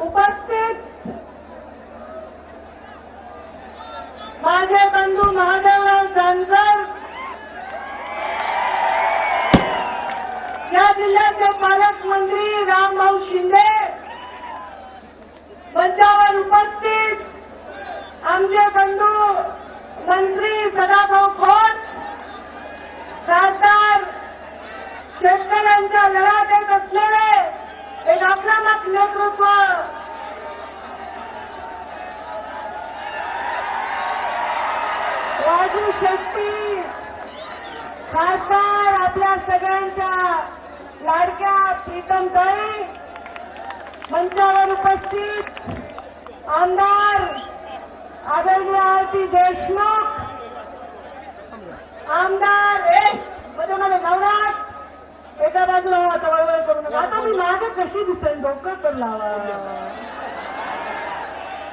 उपस्थित माझे बंधू महादेवराव जानकर, या जिल्ह्याचे पालकमंत्री रामभाऊ शिंदे, मंचावर उपस्थित आमचे बंधू मंत्री सदाभाऊ खोत, खासदार, शेतकऱ्यांच्या लढा देत असलेले एक आक्रमक नेतृत्व, राजू शेट्टी, खासदार आपल्या सगळ्यांच्या लाडक्या प्रीतमताई, मंचावर उपस्थित आमदार आदरणीय आरती देशमुख, आमदार मध्ये नवराज, एका बाजूला आता वळवळ करू नका. आता मी मागे कशी दिसेल, डोकं तर लावा.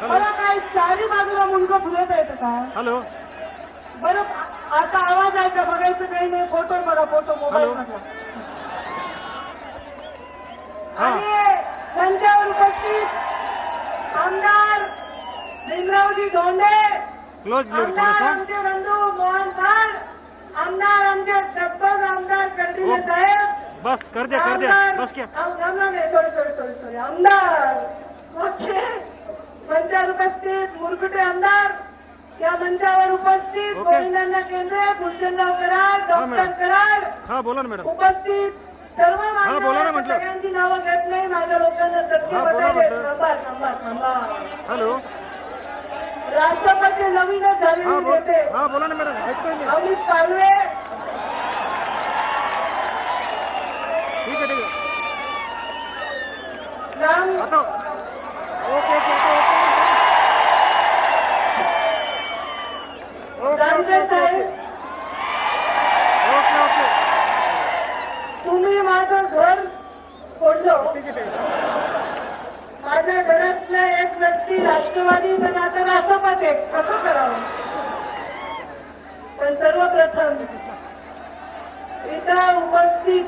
मला काय चारी बाजूला मुंडकं फुलत येतं का? हॅलो, बरं आता आवाज आहे का? बघायचं काही नाही. फोटो बघा, फोटो मोबाईल बघा. आणि त्यांच्यावर उपस्थित आमदार भीमरावजी धोंडे, आमदार आमचे बंधू मोहन खान, आमदार आमचे डब्बल आमदार कर्दिले साहेब, बस कर दे बस क्या सॉरी आमदार मंचावर उपस्थित मुरकुटे आमदार, या मंचावर उपस्थित गोविंदांना केंद्रे, भूषणराव कराड, डॉक्टर कराड, हा बोला ना मॅडम, उपस्थित सर्व बोला म्हटलं, सगळ्यांची नावं घेत नाही. माझ्या लोकांना थांबा. हॅलो, राष्ट्रपती नवीनच झालेली नेते, हा बोला ना मॅडम, ऐकतोय मी. अमित पालवे, ठीक आहे राम, आता ओके जानकर साहेब, ओके तुम्ही माझं घर फोडलं. माझ्या घरातल्या एक व्यक्ती राष्ट्रवादी, तर आता राष्ट्रपती, कसं करावं? पण सर्वप्रथम इथं उपस्थित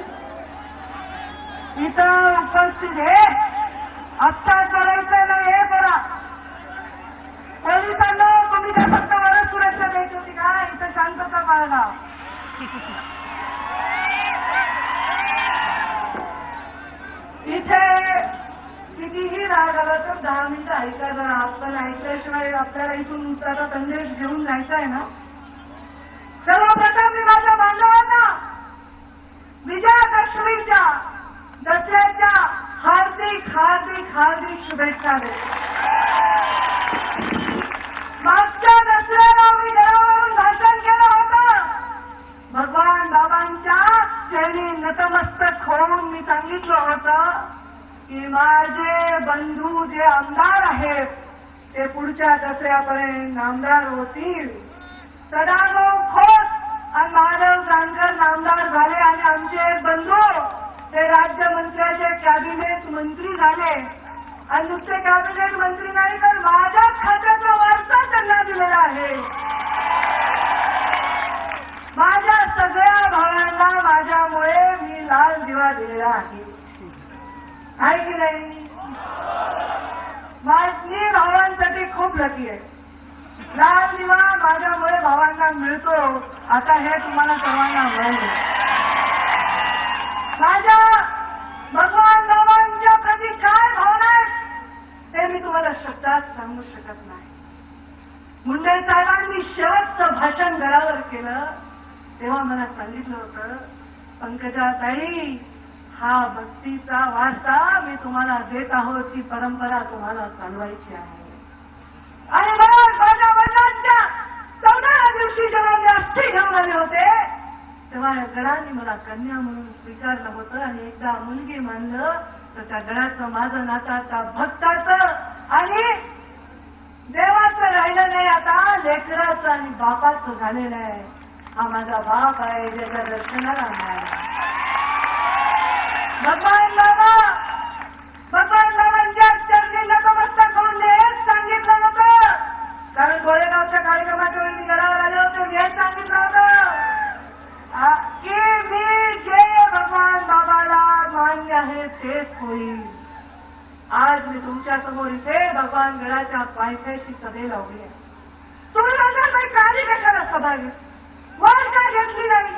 हे आत्ता करायचं नाही, हे करा. पोलिसांना तुम्ही काय फक्त वरच सुरक्षा द्यायची होती का? इथं शांतता पाळला. इथे कितीही राग आला तर 10 मिनिटं ऐका जरा. आपण ऐकल्याशिवाय आपल्याला इथून त्याचा संदेश घेऊन जायचा आहे ना. सर्वप्रथम मी माझ्या बांधवांना विजयादशमीच्या, दसऱ्याच्या हार्दिक हार्दिक हार्दिक शुभेच्छा देतो. मागच्या दसऱ्याला मी घरावरून भाषण केलं होतं. भगवान बाबांच्या चरणी नतमस्तक होऊन मी सांगितलं होतं की माझे बंधू जे आमदार आहेत ते पुढच्या दसऱ्यापर्यंत आमदार होतील. सदाभाऊ खोत आणि महादेव जानकर आमदार झाले आणि आमचे बंधू ते राज्यमंत्र्याचे कॅबिनेट मंत्री झाले. आणि नुसते कॅबिनेट मंत्री नाही तर माझ्या खात्याचा वारसा त्यांना दिलेला आहे. माझ्या सगळ्या भावांना माझ्यामुळे मी लाल दिवा दिलेला आहे की नाही? माझी भावांसाठी खूप लकी आहे. लाल दिवा माझ्यामुळे भावांना मिळतो. आता हे तुम्हाला सर्वांना मिळेल. माझ्या भगवान बाबांच्या प्रती काय भावना आहेत ते मी तुम्हाला शब्दात सांगू शकत नाही. मुंडे साहेबांनी शेवटचं भाषण घरावर केलं तेव्हा मला सांगितलं होतं, पंकजाताई, हा भक्तीचा वारसा मी तुम्हाला देत आहोत, ती परंपरा तुम्हाला चालवायची आहे. आणि मग माझ्या वडिलांच्या 14व्या दिवशी जेव्हा मी अस्थी घेऊन आले होते तेव्हा या गडाने मला कन्या म्हणून स्वीकारलं होतं. आणि एकदा मुलगी मानलं तर त्या गडाचं माझं नातं आता भक्ताचं आणि देवाचं राहिलं नाही, आता लेकराचं आणि बापाचं झालेलं आहे. हा माझा बाप आहे ज्याच्या दर्शनाला नाही. भगवान बाबांच्या चरणी नतमस्तक होऊन हेच सांगितलं होतं. कारण गोरेगावच्या कार्यक्रमाच्या वेळी मी गडावर आले होते, मी हेच सांगितलं होतं की मी जे भगवान बाबाला मान्य आहे तेच होईल. आज मी तुमच्या समोर इथे भगवान गडाच्या पायथ्याशी सभे लावली आहे. तुम्ही म्हणता काही काळजी कशाला सभा घेत, वाढ काय घेतली नाही?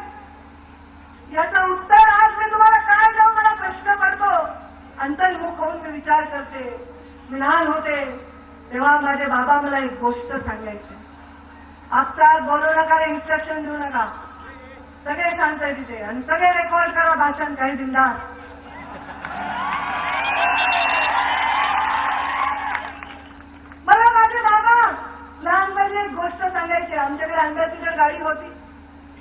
याचं उत्तर आज मी तुम्हाला काय देऊ, मला प्रश्न पडतो. अंतर्मुख होऊन मी विचार करते. मी लहान होते तेव्हा माझे बाबा मला एक गोष्ट सांगायचे. आपसात बोलू नका, इन्स्ट्रक्शन देऊ नका, सगळे सांगताय तिथे आणि सगळे रेकॉर्ड करा भाषण, काही बिंदास. मला माझे बाबा लहानपणी एक गोष्ट सांगायचे. आमच्याकडे अंड्याची गाडी होती.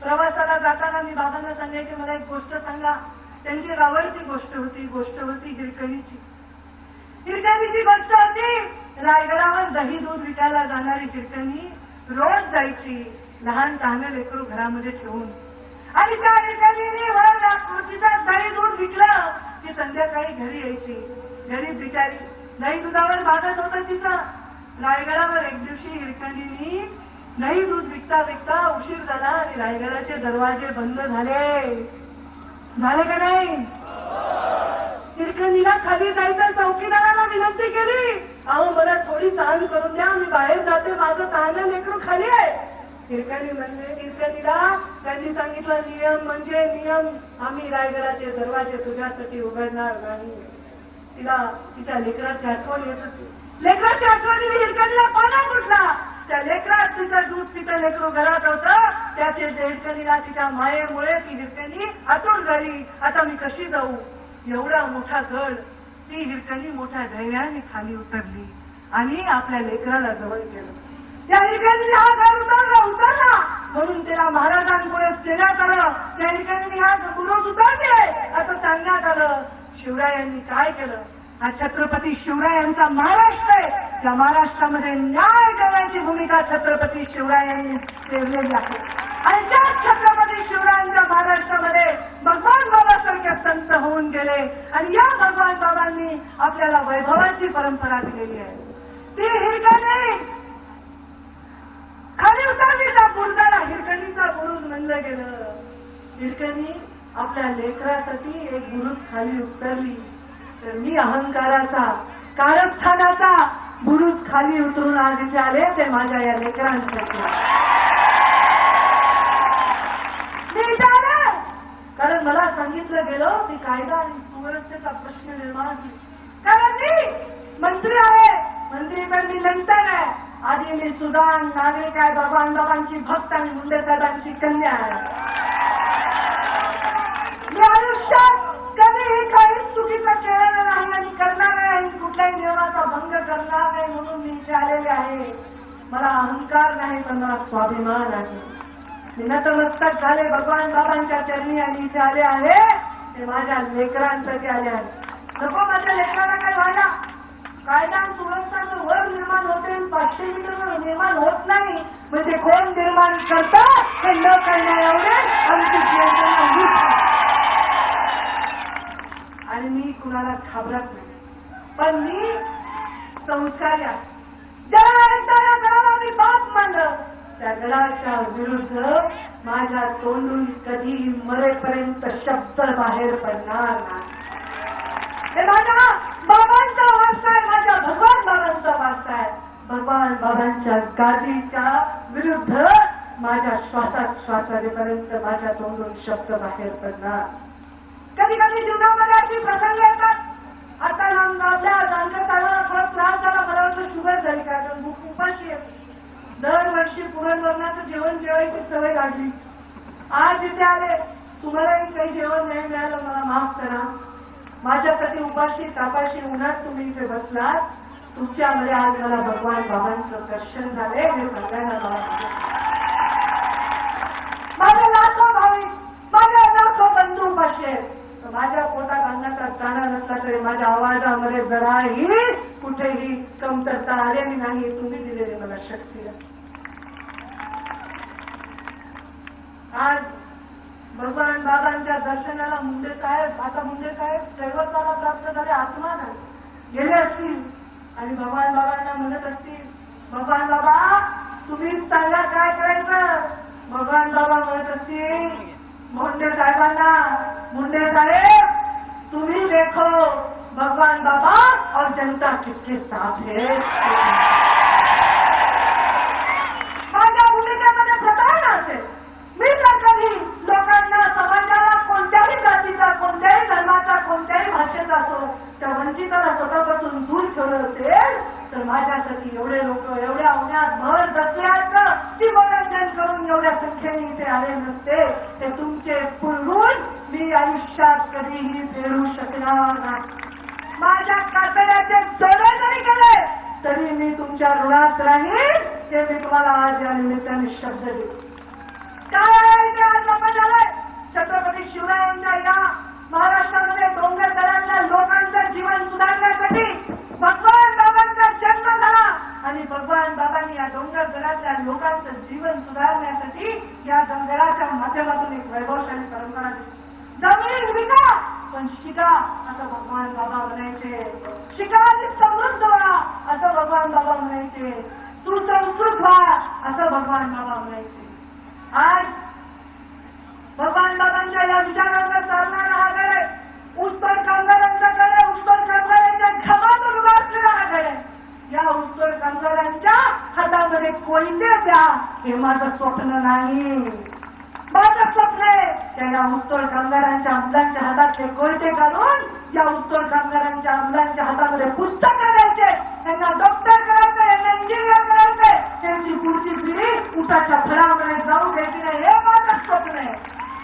प्रवासाला जाताना मी बाबांना सांगायचे मला एक गोष्ट सांगा. त्यांची आवडती गोष्ट होती हिरकणीची. हिरकणीची गोष्ट होती. रायगडावर दही दूध विकायला जाणारी हिरकणी रोज जायची लहान तहान लेकरू घरामध्ये ठेवून, आणि त्या हिरकणीने तिचा दही दूध विकलं की संध्याकाळी घरी यायची. गरीब बिचारी, दही दुधावर भागत होतं तिचं. रायगडावर एक दिवशी हिरकणीने दही दूध विकता विकता उशीर झाला आणि रायगडाचे दरवाजे बंद झाले का नाही? हिरकणीला खाली जायचं चौकीदाराला विनंती केली, अहो मला थोडी तहान करून द्या, मी बाहेर जाते, माझं तहान लेकरू खाली आहे. हिरकणीला त्यांनी सांगितलं नियम म्हणजे नियम, आम्ही रायगडाचे दरवाजे तुझ्यासाठी उघडणार नाही. तिला तिच्या लेकराची आठवण येत होती. लेकराची आठवणीने हिरकणीला पाना कुठला. त्या लेकरात तिचं दूध तिचं लेकरू घरात होतं. त्याचे हिरकणीला तिच्या मायेमुळे ती हिरकणी आतून झाली. आता मी कशी जाऊ? एवढा मोठा गड ती हिरकणी मोठ्या धैर्याने खाली उतरली आणि आपल्या लेकराला जवळ केलं. त्या हिरकणीने हा गड उतरला म्हणून त्याला महाराजांपुढे देण्यात आलं. त्या हिरकणीने हा बुरुज उतरले असं सांगण्यात आलं. शिवरायांनी काय केलं? हा छत्रपती शिवरायांचा महाराष्ट्र आहे. त्या महाराष्ट्रामध्ये न्याय करण्याची भूमिका छत्रपती शिवरायांनी पेरलेली आहे. आणि त्याच छत्रपती शिवरायांच्या महाराष्ट्रामध्ये भगवान बाबासारखे संत होऊन गेले आणि या भगवान बाबांनी आपल्याला वैभवाची परंपरा दिलेली आहे. ती हिरकणी खाली उतरली. त्या बुरुजाला हिरकणीचा बुरुज म्हणलं गेलं. हिरकणी आपल्या लेकरासाठी एक बुरुज खाली उतरली. तर मी अहंकाराचा कारस्थानाचा बुरुज खाली उतरून आज इथे आले ते माझ्या या लेकरांसाठी. मी इथे आले कारण मला सांगितलं गेलं की कायदा आणि सुव्यवस्थेचा प्रश्न निर्माण होईल. कारण मी मंत्री आहे, मंत्री पण मी नंतर आहे. आधी मी सुदान नागरिक आहे, भगवान बाबांची भक्त आणि मुंडे साहेबांची कन्या आहे. मी आयुष्यात कधीही काही चुकीचं केलेलं नाही आणि करणार नाही आणि कुठल्याही नियमाचा भंग करणार नाही म्हणून मी इथे आलेले आहे. मला अहंकार नाही पण मला स्वाभिमान आहे. मी नतमस्तक झाले भगवान बाबांच्या चरणी आणि इथे आले आहे ते माझ्या लेकरांसाठी आले आहे. नको माझ्या लेकरांना काय व्हायला. कायदा आणि सुव्यवस्थेचं वर निर्माण होते 500 मीटर निर्माण होत नाही म्हणजे कोण निर्माण करतं हे न करण्या एवढे आमची यंत्रणा. आणि मी कुणाला घाबरत नाही पण मी संस्कारी आहे. ज्या गडाला मी बाप मानलं त्या गडाच्या विरुद्ध माझ्या तोंडून कधी मरेपर्यंत शब्द बाहेर पडणार नाही. हे माझ्या बाबांचा वारसा आहे, माझ्या भगवान बाबांचा वारसा आहे. भगवान बाबांच्या गादीच्या विरुद्ध माझ्या श्वासात श्वासापर्यंत माझ्या तोंडून शब्द बाहेर पडणार. कधी कधी जीवनामध्ये अशी प्रसंग येतात. आता आपल्या जाणकारताना थोडा त्रास झाला, मला वाटतं शुगर झाली का भूक उपाशी येते. दरवर्षी पुरणवरणाचं जेवण जेवायची सवय लागली. आज इथे आले तुम्हालाही काही जेवण नाही मिळालं मला माफ करा. माझ्यासाठी उपाशी तापाशी उन्हात तुम्ही इथे बसलात. तुमच्यामध्ये आज मला भगवान बाबांचं दर्शन झालंय हे सांगायला मला माझे लाखो भाविक माझ्या लाखो बंधू उपाशी आहेत. माझ्या पोटात अन्नाचा दाणा नसला तरी माझ्या आवाजामध्ये जराही कुठेही कमतरता आलेली नाही. तुम्ही दिलेली मला शक्ती आहे. आज भगवान बाबांच्या दर्शनाला मुंडे साहेब दैवताला प्राप्त झाले आत्मा नाही गेले असतील आणि भगवान बाबांना म्हणत असतील भगवान बाबा तुम्हीच सांगा काय करायचं. भगवान बाबा म्हणत असतील मुंडे साहेबांना मुंडे साहेब तुम्ही देखो भगवान बाबा और जनता किसके साथ है? माझ्या भूमिकेमध्ये प्रतारणा असेल. मी जर कधी लोकांना, समाजाला कोणत्याही जातीचा, कोणत्याही धर्माचा, कोणत्याही भाषेचा असो त्या वंचिताला स्वतःपासून दूर ठेवलं असेल तर माझ्यासाठी एवढे लोक एवढ्या उन्हात भर बसल्याचं ती मनोरंजन करून एवढ्या संख्येने इथे आले नसते. ते तुमचे पुरवून मी आयुष्यात कधीही फेडू शकणार नाही. माझ्या कातड्याचे जोडे जरी गेले तरी मी तुमच्या ऋणात राहील. ते मी तुम्हाला आज या निमित्ताने शब्द देतो. काय ते आज आपण झालंय? छत्रपती शिवरायांच्या या महाराष्ट्रामध्ये डोंगर दऱ्यातल्या लोकांचं जीवन सुधारण्यासाठी भगवान बाबांचा जन्म झाला आणि भगवान बाबांनी या डोंगर दऱ्यातल्या लोकांचं जीवन सुधारण्यासाठी या डोंगराच्या माध्यमातून एक वैभवशाली परंपरा दिली. जमीन विका पण शिका असं भगवान बाबा म्हणायचे. शिका आणि समृद्ध व्हा असं भगवान बाबा म्हणायचे. सुसंस्कृत व्हा असं भगवान बाबा म्हणायचे. आज भगवान बाबांच्या या विचारांना चालणारा हा गड आहे. ऊसतोड कामगारांचा गड आहे. ऊसतोड कामगारांच्या घामातून उभा असलेला हा गड आहे. या ऊसतोड कामगारांच्या हातामध्ये कोयते द्या हे माझं स्वप्न नाही. माझं स्वप्न आहे त्या या ऊसतोड कामगारांच्या मुलांच्या हातातले कोयते काढून या ऊसतोड कामगारांच्या मुलांच्या हातामध्ये पुस्तकं द्यायचे. त्यांना डॉक्टर करायचं, यांना इंजिनियर करायचंय. त्यांची पुढची पिढी उसाच्या फळामध्ये जाऊ द्यायची नाही हे माझं स्वप्न आहे.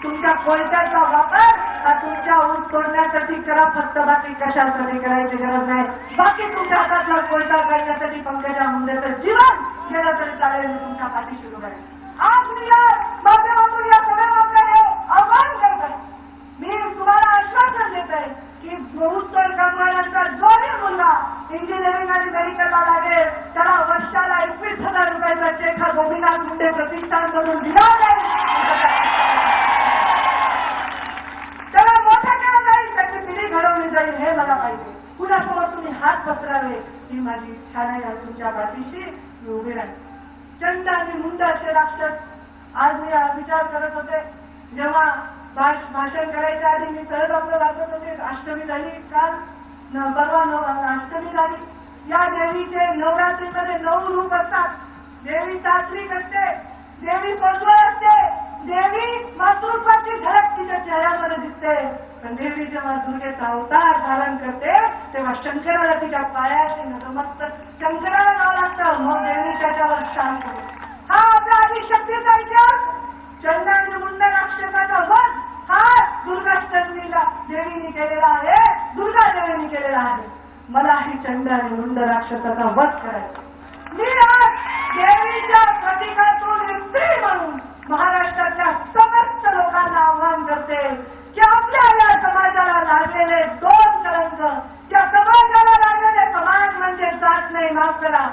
तुमच्या कोयत्याचा वापर हा तुमच्या ऊस तोडण्यासाठी करा फक्त, बाकी कशासाठी करायची गरज नाही. बाकी तुमच्या हातातला कोयता काढण्यासाठी पंकजा मुंडेचं जीवन गेलं तरी चालेल. मी तुमच्या पाठीशी उभा आहे. आज मी या माध्यमातून या सगळ्यांना आव्हान करत आहे. मी तुम्हाला आश्वासन देत आहे की ऊसतोड कामगारांचा जोही मुलगा इंजिनिअरिंग आणि मेडिकलला लागेल त्याला वर्षाला 21,000 रुपयाचा चेक हा गोपीनाथ मुंडे प्रतिष्ठानकडून दिला जाईल. त्याला मोठं केलं जाईल, त्याची पिढी घडवली जाईल हे मला पाहिजे. कुणासमोर तुम्ही हात पसरावे ही माझी इच्छा नाही. तुमच्या पाठीशी मी उभी राहील. चंड आणि मुंड असे राक्षस. आज मी विचार करत होते जेव्हा भाषण करायच्या आधी मी सहज आपलं वाचत होते. अष्टमी झाली काल, परवा अष्टमी झाली. या देवीचे नवरात्रीमध्ये 9 रूप असतात. देवी तांत्रिक असते, देवी पशुर असते, देवी मातृत्वाची झलक तिच्या चेहऱ्यामध्ये दिसते. पण देवी जेव्हा दुर्गेचा अवतार धारण करते तेव्हा शंकराला तिच्या पायाशी नतमस्तक शंकराला नाव लागतं. मग देवी त्याच्यावर शांत होते. हा आपला आदिशक्तीचा इतिहास. चंड आणि मुंड राक्षसाचा वध हा दुर्गाष्टमीला देवीने केलेला आहे, दुर्गा देवीने केलेला आहे. मलाही चंड आणि मुंड राक्षसाचा वध करायचा. मी आज देवीच्या प्रतीकातून स्त्री म्हणून महाराष्ट्राच्या समस्त लोकांना आव्हान करते की आपल्या या समाजाला लागलेले 2 कलंक, त्या समाजाला लागलेले, समाज म्हणजे जात नाही, माफ करा.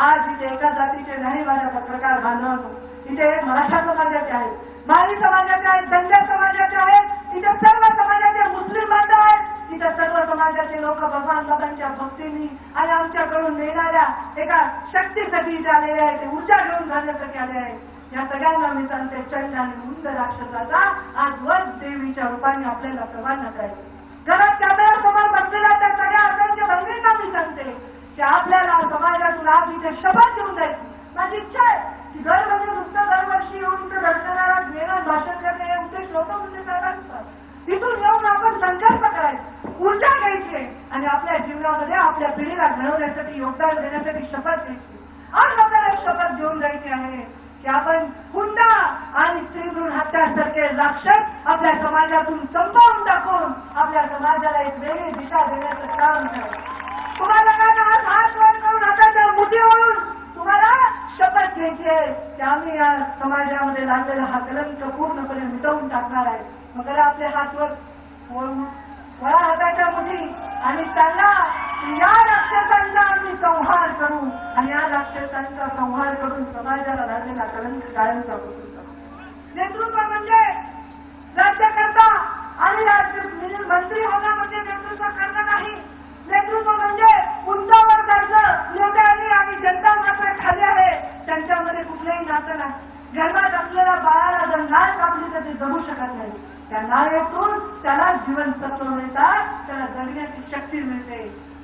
आज इथे एका जातीचे नाही माझ्या पत्रकार बांधवांनो. इथे मराठा समाजाचे आहेत, माळी समाजाचे आहेत, दंड्या समाजाचे आहेत, इथे सर्व समाजाचे मुस्लिम बांधव आहेत. इथे सर्व समाजाचे लोक भगवान बाबांच्या भक्तीने आणि आमच्याकडून मिळणाऱ्या एका शक्तीसाठी इथे आलेले आहेत, ते ऊर्जा घेऊन जाण्यासाठी आले आहेत. या सगळ्यांना मी सांगते चंड आणि मुंड राक्षसाचा आज वध देवीच्या रूपाने आपल्याला सर्वांना करायचं. घरात कॅमेऱ्यासमोर बसलेल्या त्या सगळ्या असंख्य बंधूंना मी सांगते की आपल्याला समाजातून आज इथे शपथ घेऊन जायची. माझी इच्छा आहे की दरवर्षी नुसतं दरवर्षी येऊन इथं दर्शनाला घेणं, भाषण करणे हे उद्देश होतो म्हणजे साहेबांचा. तिथून येऊन आपण संकल्प करायचा, ऊर्जा घ्यायची आणि आपल्या जीवनामध्ये आपल्या पिढीला घडवण्यासाठी, योगदान देण्यासाठी शपथ घ्यायची. आज आपल्याला शपथ घेऊन जायची आहे की आपण हुंडा आणि स्त्रीभ्रूण हत्यासारखे राक्षस आपल्या समाजातून संपवून टाकून आपल्या समाजाला एक वेगळी दिशा देण्याचं काम करायचं. तुम्हाला काय आज हात वर करून हाताच्या मुठीवरून तुम्हाला शपथ घ्यायची आहे की आम्ही या समाजामध्ये लागलेला हा कलंक पूर्णपणे मिटवून टाकणार आहे. मग आपले हात वर वळा हाताच्या मुठी आणि त्यांना या राक्षसांचा आम्ही संहार करू आणि या राक्षसांचा संहार करून समाजाला लागलेला कलंक कायमचा पुसून टाकू. नेतृत्व म्हणजे राज्यकर्ता आणि मंत्री होणं म्हणजे नेतृत्व करणं नाही. नेतृत्व म्हणजे उंचावर जायचं. नेत्यांनी आणि जनता मात्र खाली आहे, त्यांच्यामध्ये कुठलेही नातं नाही. जन्मात असलेल्या बाळाला जर नाळ कापली तर ते जगू शकत शकत नाही. त्या नाळेतून त्याला जीवनसत्व मिळतात, त्याला जगण्याची शक्ती मिळते.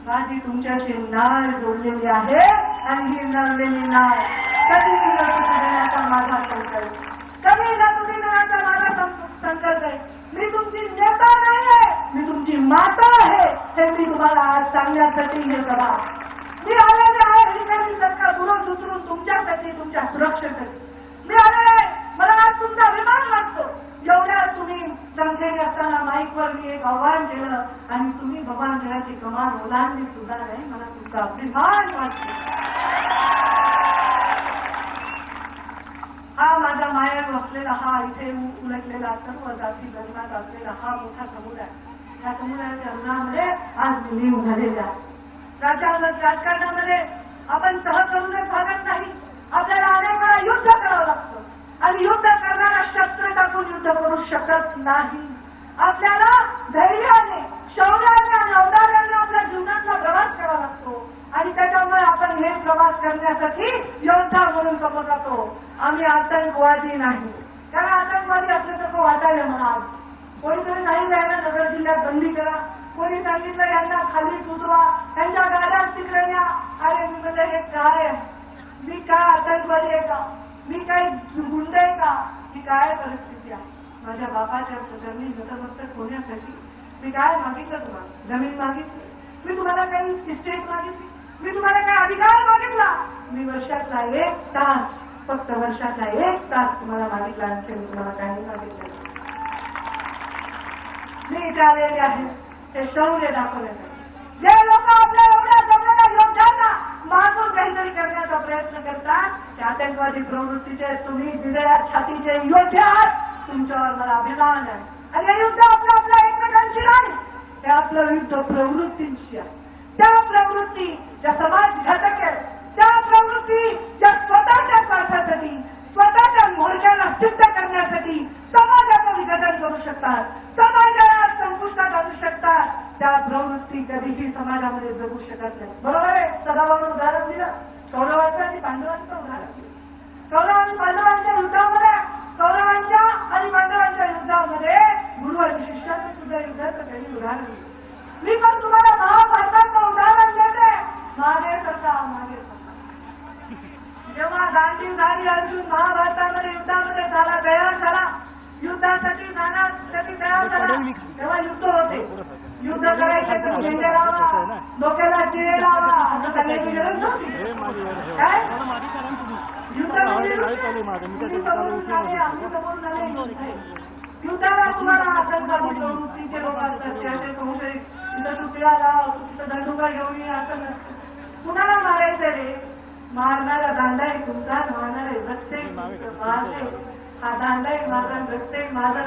माझी तुमच्याशी नाळ जोडलेली आहे आणि ही नळलेली नाळ कधी न तुटी देण्याचा माझा संकल्प, कधी न तुटी देण्याचा माझा संकल्प आहे. मी तुमची नेता नाहीये, मी तुमची माता आहे. हे मी तुम्हाला आज सांगण्यासाठी हे करा. मी आलेले आहे ही सरकार बुडून उचलून तुमच्यासाठी, तुमच्या सुरक्षेसाठी मी आलेले आहे. मला आज तुमचा अभिमान वाटतो. एवढ्या तुम्ही संख्येने असताना माईकवर मी एक आव्हान केलं आणि तुम्ही भगवान देण्याची कमान ओलांडली सुद्धा नाही. मला तुमचा अभिमान वाटतो. हा माझा मायेवर असलेला, हा इथे उलटलेला सर्व जाती धर्मात असलेला हा मोठा समुदाय, या समुदायाच्या अंगामध्ये आज लीन झालेल्या राजकारणामध्ये आपण सहकरूनच भागत नाही. आपल्याला अनेक वेळा युद्ध करावं लागतं आणि युद्ध करणारा शस्त्र टाकून युद्ध करू शकत नाही. आपल्याला धैर्याने, शौर्याने आणि अवधार्याने आपल्या जीवनातला प्रवास करावा लागतो आणि त्याच्यामुळे आपण हे प्रवास करण्यासाठी योद्धा म्हणून समोर जातो. आम्ही आतंकवादी नाही, कारण आतंकवादी असल्यासारखं वाटायला मला आज कोणीतरी नाही जायला नगर जिल्ह्यात बंदी करा, कोणी सांगितलं यांना खाली उतरवा, त्यांच्या गाड्या तिकडे न्या. अरे मी म्हणजे हे काय, मी काय आतंकवादी आहे का, मी काय गुंड आहे का, ही काय परिस्थिती आहे. माझ्या बापाच्या जमीन नतमस्तक होण्यासाठी मी काय मागितलं तुम्हाला? जमीन मागितली, मी तुम्हाला काही इस्टेट मागितली, मी तुम्हाला काही अधिकार मागितला. मी वर्षातला 1 तास, फक्त वर्षातला 1 तास तुम्हाला मागितला, आणखी मी तुम्हाला काही मागितलं. मी इथे आलेले आहे ते शौर्य दाखवण्यासाठी. जे लोक आपल्या एवढ्या जमलेल्या योद्ध्यांना मागून काहीतरी करण्याचा प्रयत्न करतात, ते आतंकवादी प्रवृत्तीचे तुम्ही दिलेल्या छातीचे योद्धे आहात. तुमच्यावर मला अभिमान आहे. आणि हे युद्ध आपल्या एकमेकांशी नाही, ते आपलं युद्ध प्रवृत्तींशी आहे. त्या प्रवृत्ती ज्या समाज घटक आहेत, त्या प्रवृत्ती ज्या स्वतःच्या स्वार्थासाठी, स्वतःच्या मोर्चाला सिद्ध करण्यासाठी समाजाचं विघटन करू शकतात, समाजाला संपुष्टात आणू शकतात, त्या प्रवृत्ती कधीही समाजामध्ये जगू शकत नाही. बरोबर आहे. सदाभाऊनं उदाहरण दिलं, कौरवाचं आणि पांडवांचं उदाहरण दिलं. कौरव आणि पांडवांच्या युद्धामध्ये, कौरवांच्या आणि पांडवांच्या युद्धामध्ये गुरु आणि शिष्याचं सुद्धा युद्धाचं काही उदाहरण दिलं. मी पण तुम्हाला महाभारताचं उदाहरण देते. मागे सरका, मागे सरका. जेव्हा गांधी झाली, अर्जुन महाभारतामध्ये युद्धामध्ये झाला, तयार झाला, युद्धासाठी जाण्यासाठी तयार झाला, तेव्हा युद्ध होते. युद्ध करायचे तर झेंडे लावा, डोक्याला जिरे लावा, असं सांगायची गरज नव्हती. काय युद्ध युद्धाला तुम्हाला आतंकवादी प्रवृत्तीचे लोक असतात, त्याचे संशय तिथं तुकड्या लाव, तिथं दंडुका घेऊन ये, असं नसतं. कुणाला मारायचं रे? मारणारा दांडा आहे तुमचा, मारणारे रस्ते माझे. हा दांडा आहे माझा, रस्ते माझा.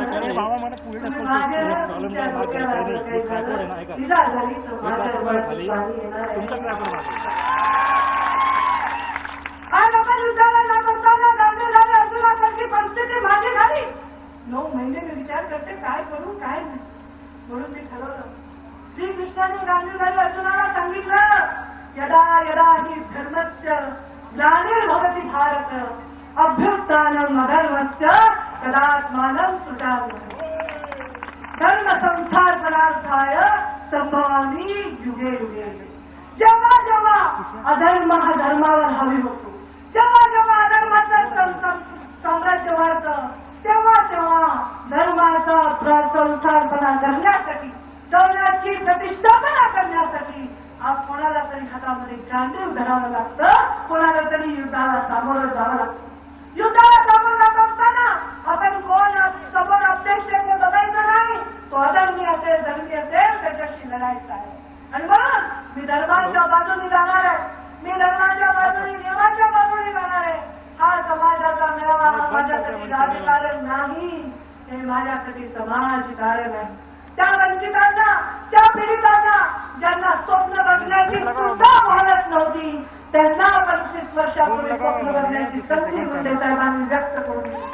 माझे तुमच्या डोक्याला काही झालं, तिला झाली तर माझ्या आज आपण युद्धाला न करताना गांधी झाले, अर्जुनासारखी परिस्थिती माझी झाली. 9 महिने मी विचार करते काय करू काय नाही, म्हणून मी ठरवलं. श्रीकृष्णाने गांधी झाले अर्जुनाला सांगितलं, यदा यदा हि धर्मस्य ग्लानिर्भवति भारत अभ्युत्थानं अधर्मस्य तदात्मानं सृजाम्यहम्. धर्म संस्थापनार्थाय संभवामि युगे युगे. जेव्हा जेव्हा अधर्म हा धर्मावर हवी होतो, जेव्हा जेव्हा अधर्माचं साम्राज्य वाढतं, तेव्हा तेव्हा धर्माचा संस्थापना करण्यासाठी, धर्माची प्रतिष्ठापना करण्यासाठी आज कोणाला तरी हातामध्ये गांडीव धरावं लागतं, कोणाला तरी युद्धाला सामोरं जावं लागतं. युद्धाला सामोरं जात असताना आपण कोण समोर अध्यक्ष आहे बघायचं नाही, तो अधर्मी असेल, धर्मी असेल, त्याच्याशी लढायचं आहे. आणि म्हणून मी धर्माच्या बाजूने जाणार आहे, मी धर्माच्या बाजूने, नियमाच्या बाजूने जाणार आहे. हा समाजाचा मेळावा, हा माझ्यासाठी राजकारण नाही, हे माझ्यासाठी समाजकारण आहे. त्या वंचितांना, त्या पीडितांना, ज्यांना स्वप्न बघण्याची सुद्धा भावना नव्हती, त्यांना 25 वर्षापूर्वी स्वप्न बघण्याची संधी मुंडे साहेबांनी व्यक्त करून दिली.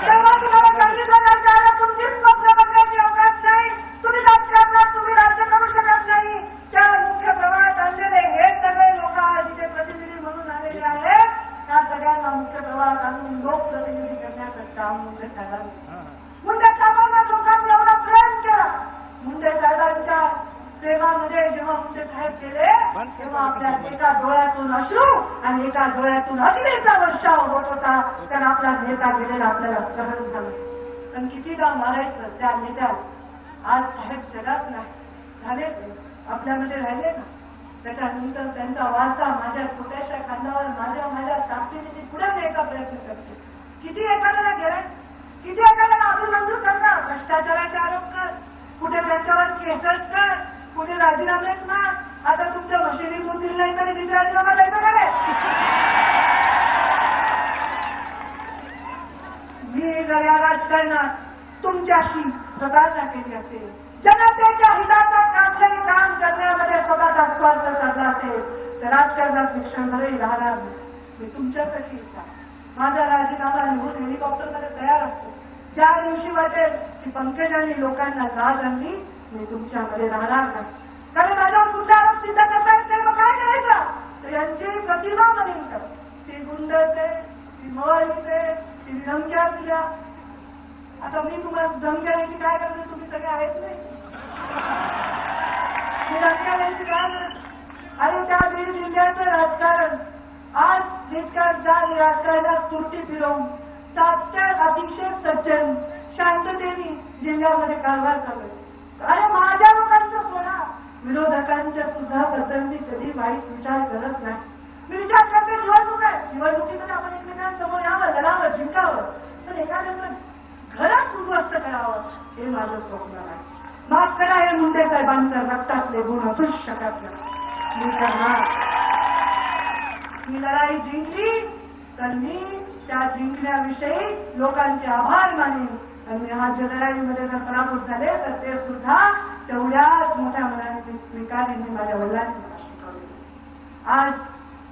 तेव्हा तुम्हाला सांगितलं जातं, तुमची स्वप्न बघण्याची अवकाश नाही, तुम्ही राजकारणात, तुम्ही राज्य करू शकत नाही. त्या मुख्य प्रवाहात आणलेले हे सगळे लोक जिथे प्रतिनिधी म्हणून आलेले आहेत, त्या सगळ्यांना मुख्य प्रवाहात आणून लोकप्रतिनिधी करण्याचं काम साहेबांनी. मुंडे साहेबांना लोकांनी एवढा प्रेम केला. मुंडे साहेबांच्या प्रेमामध्ये जेव्हा मुंडे साहेब गेले तेव्हा आपल्या एका डोळ्यातून अश्रू आणि एका डोळ्यातून अग्नीचा वर्षाव होत होता. कारण आपला नेता गेलेला आपल्याला सहन झालं. पण कितीदा मारायचं त्या नेत्याला. आज साहेब जगात नाही झाले, आपल्यामध्ये राहिले ना. त्याच्यानंतर त्यांचा वारसा माझ्या छोट्याशा खांद्यावर माझ्या ताकदीने पुढे न्यायचा प्रयत्न करते. किती एखाद्याला गेले, किती एखाद्याला अभिनंदन करणार. भ्रष्टाचाराचे आरोप कर, कुठे त्यांच्यावर केसेस कर, कुठे राजीनामेच ना. आता तुमच्या मशिनी बुद्धी नाही तरी तिथे राजीनामा द्यायचं का रे? मी जर या राजकारणात तुमच्याशी स्वतःचा केली असेल, जनतेच्या हिताचा कामगिरी काम करण्यामध्ये स्वतःचा स्वार्थ साधला असेल तर राजकारणात शिक्षणभरही राहणार नाही. मी तुमच्यासाठी माझा राजीनामा निघून हेलिकॉप्टरमध्ये तयार असतो. ज्या दिवशी वाटेल की पंकजांनी लोकांना जाग आणली मी तुमच्यामध्ये राहणार नाही. कारण माझ्यावर कुठला आरोप सिद्ध करता येत नाही. मग काय करायचं? तर यांची प्रतिभा बनेल. ती गुंडचे, ती मवाळीचे, ती धमक्या दिल्या. आता मी तुम्हाला धमक्या द्यायची काय करते? तुम्ही सगळे आहेत नाही. मी धमक्या द्यायची काय करते? आणि त्या बीड जिल्ह्याचं राजकारण आज जितक्या राजकारणात तुरटी फिरवून 700 अतिशय सज्जन शांततेने जिल्ह्यामध्ये कारभार चालू. अरे माझ्या लोकांचं सोडा, विरोधकांच्या सुद्धा बद्दल मी कधी वाईट विचार करत नाही. मी विचार करते निवडणूक आहे, निवडणुकीमध्ये आपण एकमेकांसमोर यावं, लढावं, जिंकावं. पण एखाद्याचं घरात उद्ध्वस्त करावं हे माझं स्वप्न आहे. माफ करा, हे मुंडे साहेबांच्या रक्तातले गुण असूच शकत नाही. मी करणार. ही लढाई जिंकली तर मी त्या जिंकण्याविषयी लोकांचे आभार मानेन. आणि हा लढाईमध्ये जर पराभूत झाले तर ते सुद्धा तेवढ्याच मोठ्या मनाने स्वीकारेन. मी माझ्या वडिलांनी मला शिकवले. आज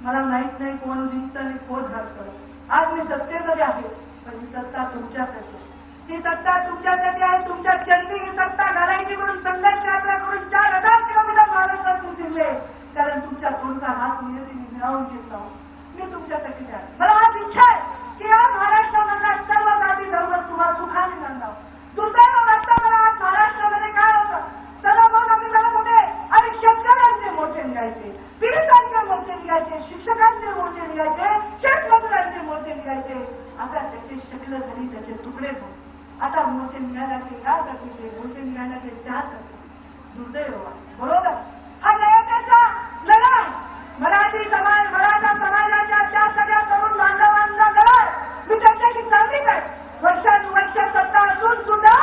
मला माहित नाही कोण जिंकतं आणि कोण हरतं. आज मी सत्तेमध्ये आहे, पण ही सत्ता तुमच्यासाठी. ही सत्ता तुमच्यासाठी आहे. तुमच्या चरणी ही सत्ता घालायची म्हणून संघर्ष यात्रा करून 4000 किलोमीटर महाराष्ट्रातून फिरले. कारण तुमच्या तोंडचा हात नियतीने मिळवून घेतला. मी तुमच्यासाठी आहे. मला आज इच्छा आहे की या महाराष्ट्रामधल्या सर्व जाती धर्म तुम्हाला सुखाने नांदावं. दुर्दैव वाटतं मला आज महाराष्ट्रामध्ये काय होतं. चला मग आम्ही करत होते आणि शेतकऱ्यांचे मोर्चे निघायचे, पीडितांचे मोर्चे निघायचे, शिक्षकांचे मोर्चे निघायचे, शेतमजुरांचे मोर्चे निघायचे. आता त्याचे शक्ल झाली, त्याचे तुकडे झाले. आता मोर्चे निघायचे या जातीचे, मोर्चे निघायचे त्या जातीचे. दुर्दैव बरोबर. हा न्यायाचा लढा मराठी समाज, मराठा समाजाच्या त्या सगळ्या तरुण बांधवांचा लढा. मी त्यांच्याशी सहमत आहे. वर्षानुवर्ष सत्ता असून सुद्धा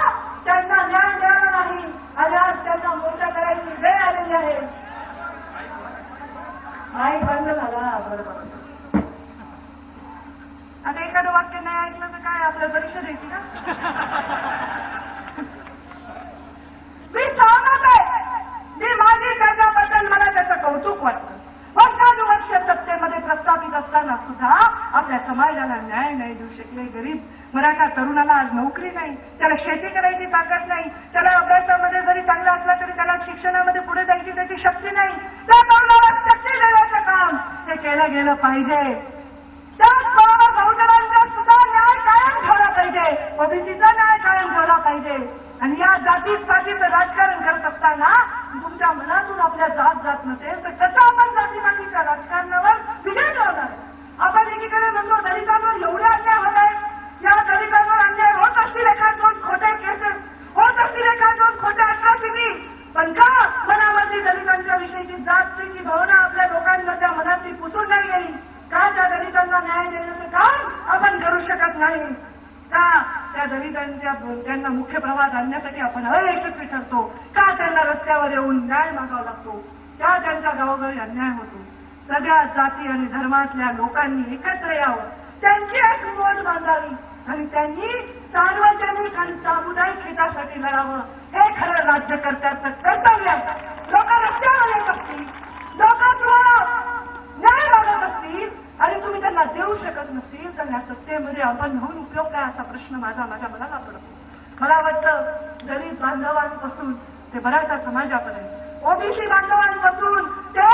त्यांना न्याय मिळाला नाही आणि आज त्यांना मोर्चा करायची वेळ आलेली आहे. माईक बंद झाला. बरोबर. आता एखादं वाक्य नाही ऐकलं तर काय आपल्याला परीक्षा द्यायची ना. मी सहमत आहे. मी माझी त्याच्याबद्दल मला त्याचं कौतुक वाटतं. वर्षानुवर्ष सत्तेमध्ये प्रस्थापित असताना सुद्धा आपल्या समाजाला न्याय नाही देऊ शकले. गरीब मराठा तरुणाला आज नोकरी नाही, त्याला शेती करायची ताकद नाही, त्याला अभ्यासामध्ये जरी चांगला असला तरी त्याला शिक्षणामध्ये पुढे जायची त्याची शक्ती नाही. त्या तरुणाला शक्ती देण्याचं काम ते केलं गेलं पाहिजे. त्याचबरोबर बहुजनांचा सुद्धा न्याय कायम ठेवला पाहिजे, ओबीसीचा न्याय कायम ठेवला पाहिजे. आणि या जातीपातीचं राजकारण करत असताना तुमच्या मनातून आपल्या जात जात नसेल तर कसं आपण जातीपातीच्या राजकारणावर विजय मिळवणार. आपण एकीकडे म्हणतो दलितांवर एवढे अन्याय होत आहे. या दलितांवर अन्याय होत असतील, एखाद खोटे केसेस होत असतील, एखाद खोट्या अट्रॉसिटी, पण का मनामध्ये दलितांच्या विषयीची जातची भावना आपल्या लोकांमधल्या मनातली पुसून नाही गेली? का त्या दलितांना न्याय देण्याचं काम आपण करू शकत नाही? का त्या दलितांच्या त्यांना मुख्य प्रवाहात आणण्यासाठी आपण अयशस्वी ठरतो? का त्यांना रस्त्यावर येऊन न्याय मागावा लागतो? का त्यांच्या गावोगावी अन्याय होतो? सगळ्या जाती आणि धर्मातल्या लोकांनी एकत्र यावं, त्यांची एक मोड बांधावी आणि त्यांनी सार्वजनिक आणि सामुदायिक हितासाठी लढावं. हे खरं राज्यकर्त्याचं कर्तव्य आहे. लोक रस्त्यावर येत असतील, लोक तुम्हाला न्याय मागत असतील आणि तुम्ही त्यांना देऊ शकत नसतील तर या सत्तेमध्ये आपण होऊन उपयोग काय असा प्रश्न माझ्या मनाला पडतो. मला वाटतं दलित बांधवांपासून ते मराठा समाजापर्यंत, ओबीसी बांधवांपासून ते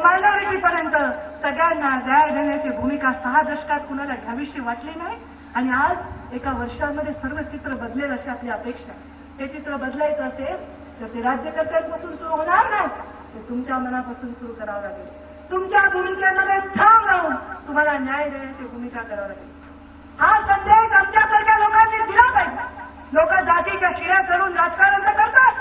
मायनॉरिटीपर्यंत सगळ्यांना न्याय देण्याची भूमिका 6 दशकात कुणाला घ्यावीशी वाटली नाही आणि आज एका वर्षामध्ये सर्व चित्र बदलेल अशी आपली अपेक्षा. ते चित्र बदलायचं असेल तर ते राज्यकर्त्यांपासून सुरू होणार नाही, ते तुमच्या मनापासून सुरू करावं लागेल. तुमच्या भूमिकेमध्ये ठाम राहून तुम्हाला न्याय देण्याची भूमिका करावी लागेल. हा संदेश आमच्यासारख्या लोकांनी दिला पाहिजे. लोक जातीच्या शिऱ्या करून राजकारण करतात,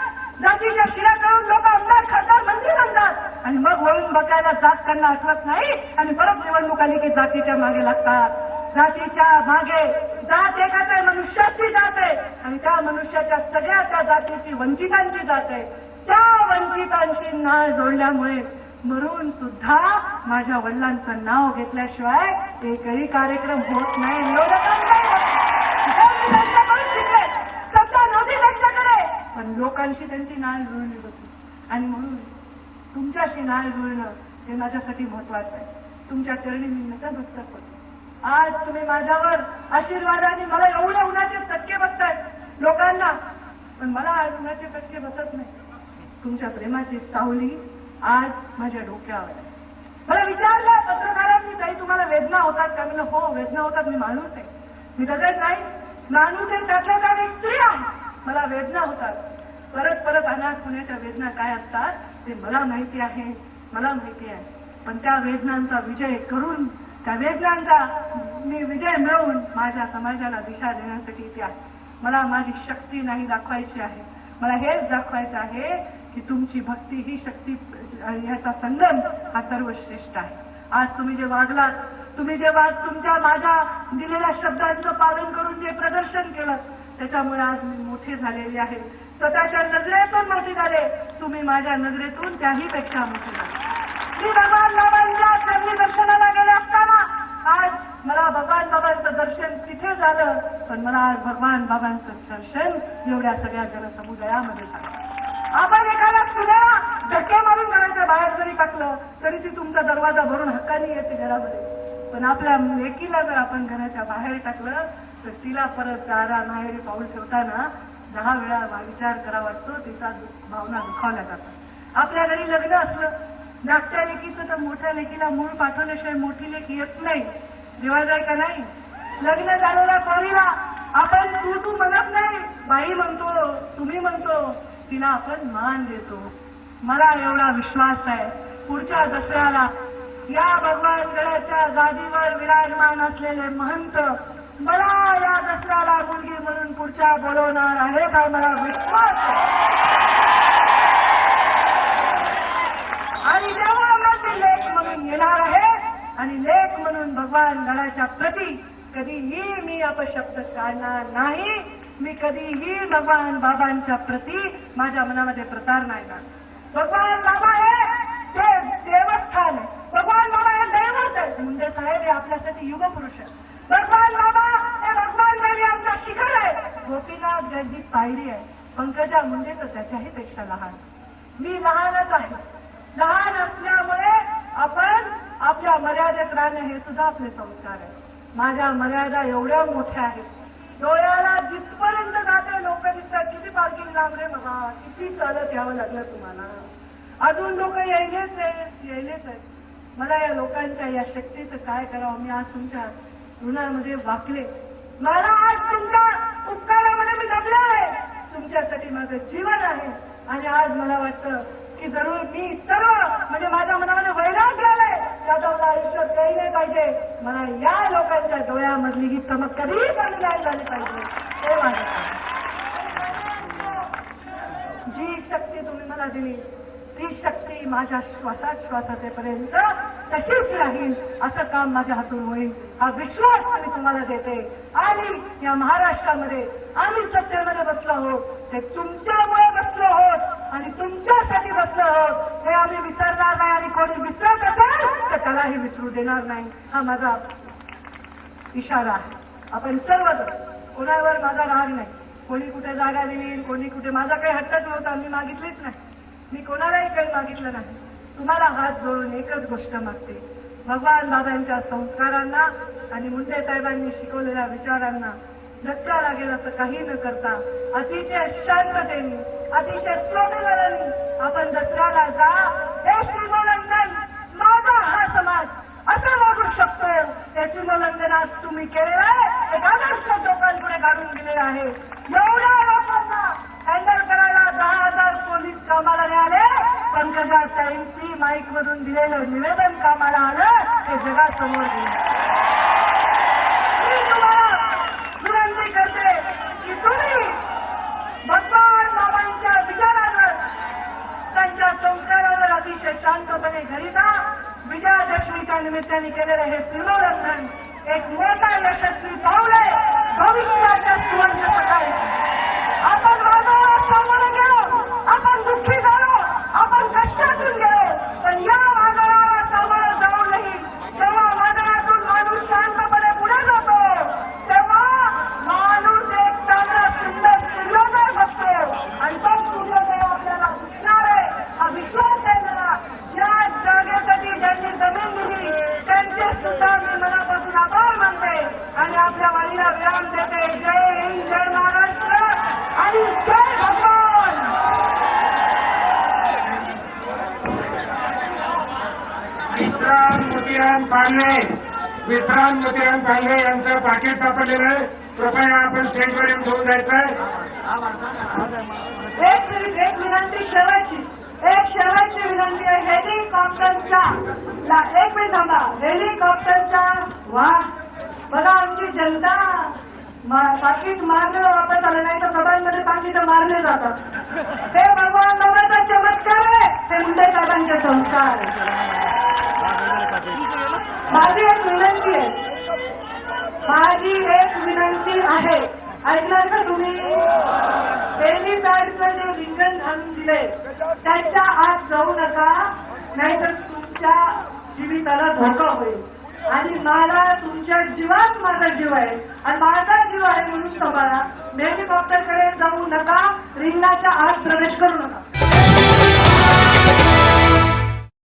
जातीच्या शिऱ्या करून लोक आमदार खासदार मंत्री बनतात आणि मग वळून बघायला जात त्यांना आठवत नाही आणि परत निवडणूक आली की जातीच्या मागे लागतात. जातीच्या मागे जात एकच आहे, मनुष्याची जात आहे आणि त्या मनुष्याच्या सगळ्या त्या जातीची वंचितांची जात आहे. त्या वंचितांशी नाळ जोडल्यामुळे मरून सुद्धा माझ्या वडिलांचं नाव घेतल्याशिवाय एकही कार्यक्रम होत नाही. सत्ता नव्हती त्यांच्याकडे, पण लोकांशी त्यांची नाळ जुळली होती आणि म्हणून तुमच्याशी नाळ जुळणं हे माझ्यासाठी महत्वाचं आहे. तुमच्या चरणी मी नतमस्तक होतो. आज तुम्ही माझ्यावर आशीर्वादाने मला एवढ्या उन्हाचे चटके बसतायत लोकांना, पण मला आज उन्हाचे चटके बसत नाही. तुमच्या प्रेमाची सावली आज माझ्या डोक्यावर आहे. मला विचारलं पत्रकारांनी, ताई तुम्हाला वेदना होतात का? म्हणलं हो वेदना होतात, मी माणूस आहे, मी दगड नाही, माणूस आहे, त्यातल्या त्यात एक स्त्री आहे, मला वेदना होतात. परत परत अनाथ होण्याच्या वेदना काय असतात ते मला माहिती आहे, मला माहिती आहे. पण त्या वेदनांचा विजय करून, त्या वेदनांचा मी विजय मिळवून माझ्या समाजाला दिशा देण्यासाठी इथे आहे. मला माझी शक्ती नाही दाखवायची आहे, मला हेच दाखवायचं आहे की तुमची भक्ती ही शक्ती ह्याचा संगम हा सर्वश्रेष्ठ आहे. आज तुम्ही जे वागलात, तुम्ही जेव्हा तुमच्या माझ्या दिलेल्या शब्दांचं पालन करून जे प्रदर्शन केलं त्याच्यामुळे आज मी मोठे झालेले आहे. स्वतःच्या नजरेतून मोठी झाले, तुम्ही माझ्या नजरेतून त्याही पेक्षा मोठी झाले. मी भगवान बाबांच्या चरणी दर्शनाला गेले असताना आज मला भगवान बाबांचं दर्शन तिथे झालं, पण मला आज भगवान बाबांचं दर्शन एवढ्या सगळ्या जनसमुदायामध्ये झालं. आपण एखादा सुद्धा धक्के मारून घराच्या बाहेर जरी टाकलं तरी ती तुमचा दरवाजा भरून हक्काने येते घरामध्ये, पण आपल्या लेकीला जर आपण घराच्या बाहेर टाकलं तर तिला परत दारा माहेरी पाऊल ठेवताना 10 वेळा विचार करावा वाटतो, तिचा भावना दुखावल्या जातात. आपल्या घरी लग्न असलं, धाकट्या लेकीचं तर मोठ्या लेकीला मूळ पाठवल्याशिवाय मोठी लेक येत नाही, जेव्हा का नाही. लग्न झालेल्या पोरीला आपण तू म्हणत नाही, बाई म्हणतो, तुम्ही म्हणतो, तिला आपण मान देतो. मला एवढा विश्वास आहे पुढच्या दसऱ्याला या भगवान गडाच्या गादीवर विराजमान असलेले महंत मला या दसऱ्याला मुलगी म्हणून पुढच्या बोलवणार आहे का, मला विश्वास आहे. आणि तेव्हा मग ती लेक म्हणून येणार आहे आणि लेक म्हणून भगवान गडाच्या प्रती कधीही मी अपशब्द काढणार नाही. मी कधीही भगवान बाबांच्या प्रती माझ्या मनामध्ये प्रतार नाही करणार. भगवान बाबा हे ते देवस्थान आहे, भगवान बाबा हे दैवत आहे. मुंडे साहेब हे आपल्यासाठी युगपुरुष आहे. भगवान बाबा हे भगवान देवी आमचा शिखर आहे. गोपीनाथ गर्दी पायरी आहे. पंकजा मुंडे तर त्याच्याही पेक्षा लहान. मी लहानच आहे. लहान असल्यामुळे आपण आपल्या मर्यादेत राहणं हे सुद्धा आपले संस्कार आहे. माझ्या मर्यादा एवढ्या मोठ्या आहेत, डोळ्याला जिथपर्यंत जाते लोक दिसतात. किती पार्किंग लांब रे बाबा, किती चालत यावं लागलं तुम्हाला, अजून लोक यायलेच आहेत. मला या लोकांच्या या शक्तीचं काय करावं. मी आज तुमच्या ऋणामध्ये वाकले, मला आज तुमच्या उपकारामध्ये मी दबले आहे. तुमच्यासाठी माझं जीवन आहे आणि आज मला वाटतं की जरूर मी सर्व म्हणजे माझ्या मनामध्ये वैराग्य आलंय, त्याचा मला आयुष्यात काही नाही पाहिजे. मला या लोकांच्या डोळ्यामधली ही चमक कधीही कमी नाही झाली पाहिजे. हे माझं जी शक्ती तुम्ही मला दिली ती शक्ती माझ्या श्वासाश्वासातेपर्यंत तशीच राहील, असं काम माझ्या हातून होईल हा विश्वास मी तुम्हाला देते. आणि या महाराष्ट्रामध्ये आम्ही सत्तेमध्ये बसलो आहोत ते तुमच्यामुळे बसलो आहोत आणि तुमच्यासाठी बसलो आहोत हे आम्ही विसरणार नाही. आणि कोणी विसरत असेल तर त्यालाही विसरू देणार नाही, हा माझा इशारा आहे. आपण सर्वजण, कोणावर माझा राग नाही. कोणी कुठे जागा दिली, कोणी कुठे, माझा काही हट्टच नव्हता, मी मागितलीच नाही, मी कोणालाही काही मागितलं नाही. तुम्हाला हात जोडून एकच गोष्ट मागते, भगवान बाबांच्या संस्कारांना आणि मुंडे साहेबांनी शिकवलेल्या विचारांना धक्का लागेल असं काही न करता अतिशय शांततेने, अतिशय स्वाभिमानाने आपण दसऱ्याला जा. हे सीमोल्लंघन माझा हा समाज असं वागू शकतो, हे सीमोल्लंघन आज तुम्ही केलेलं आहे एक आदर्श लोकांपुढे काढून दिलेला आहे. एवढ्या लोकांना हँडल करायला 10,000 पोलीस कामाला मिळाले. पंकजा MC माईक मधून दिलेलं निवेदन कामाला आलं. हे जगासमोर गेलं. मी तुम्हाला विनंती करते की तुम्ही भगवान बाबांच्या विचारावर त्यांच्या संस्कारावर अतिशय शांतपणे घरी जा. विजयादशमीच्या निमित्ताने केलेलं हे सिंहरक्षण एक मोठा यशस्वी पाऊल आहे. भविष्याच्या सुवर्ण सकाळी आपण वादळाला सामोरे गेलो, आपण दुःखी झालो, आपण कष्टातून गेलो, पण या वादळाला सामोरं जाऊनही जेव्हा वादळातून माणूस शांतपणे पुढे जातो तेव्हा माणूस एक चांगला सुंदर सूर्योदय बघतो आणि तो सूर्योदय आपल्याला दिसणार आहे. हा विश्वास आहे मला. या जागेसाठी ज्यांनी जमीन दिली त्यांचे सुद्धा मी मनापासून आभार मानते आणि आपल्या वाणीला विराम देते. जय हिंद, जय महाराष्ट्र आणि जय भगवान. विश्राम मोतीराम पालवे यांचं पाकिट सापडलेलं आहे. कृपया आपण स्टेजवर येऊन घेऊन जायचंय. एक विनंती शेवटची विनंती आहे. हेलिकॉप्टरच्या एक मिनिट थांबा. हेलिकॉप्टरच्या वा बघा आमची जनता पाकिट मारलेलं वापस आलं नाही तर सभांमध्ये पाकिट मारले जातात. हे भगवान बाबाचा चमत्कार आहे. हे मुंडे साहेबांचे संस्कार. माझी एक विनंती आहे. ऐकणार का तुम्ही? हेलिपॅडचं जे रिंगण आणून दिले त्याच्या आत जाऊ नका, नाहीतर तुमच्या जीविताला धोका होईल. आणि मला तुमच्या जीवात माझा जीव आहे आणि माझा जीव आहे म्हणून सांभाळा. हेलिकॉप्टरकडे जाऊ नका, रिंगणाच्या आत प्रवेश करू नका.